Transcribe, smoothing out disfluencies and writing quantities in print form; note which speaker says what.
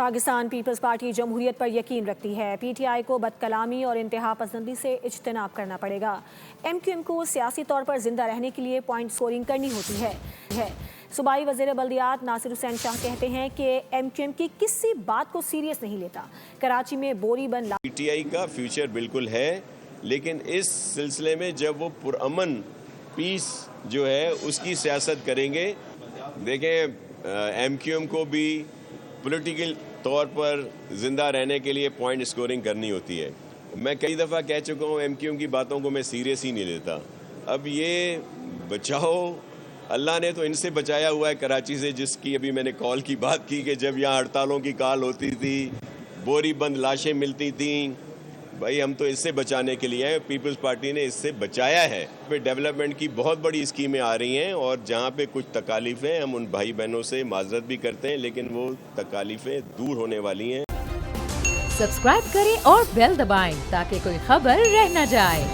Speaker 1: Pakistan Peoples party جمہوریت پر یقین رکھتی ہے۔ پی ٹی آئی کو بدکلامی اور انتہا پسندی سے اجتناب کرنا پڑے گا۔ ایم کیو ایم کو سیاسی طور پر زندہ رہنے کے لیے پوائنٹ سکورنگ کرنی ہوتی ہے۔ صوبائی وزیر بلدیات ناصر حسین شاہ کہتے ہیں کہ ایم کیو ایم کی کسی بات کو سیریس نہیں لیتا۔ کراچی میں بوری بند
Speaker 2: پی ٹی آئی کا فیوچر بالکل ہے، لیکن اس سلسلے میں جب وہ پرامن پیس جو ہے اس کی سیاست کریں گے، دیکھیں ایم کیو ایم کو بھی پولیٹیکل طور پر زندہ رہنے کے لیے پوائنٹ سکورنگ کرنی ہوتی ہے۔ میں کئی دفعہ کہہ چکا ہوں ایم کیو ایم کی باتوں کو میں سیریس ہی نہیں لیتا۔ اب یہ بچاؤ اللہ نے تو ان سے بچایا ہوا ہے کراچی سے، جس کی ابھی میں نے کال کی بات کی کہ جب یہاں ہڑتالوں کی کال ہوتی تھی، بوری بند لاشیں ملتی تھیں، بھائی ہم تو اس سے بچانے کے لیے ہیں، پیپلز پارٹی نے اس سے بچایا ہے۔ ڈیولپمنٹ کی بہت بڑی اسکیمیں آ رہی ہیں اور جہاں پہ کچھ تکالیفیں ہم ان بھائی بہنوں سے معذرت بھی کرتے ہیں، لیکن وہ تکالیفیں دور ہونے والی ہیں۔
Speaker 3: سبسکرائب کریں اور بیل دبائیں تاکہ کوئی خبر رہ نہ جائے۔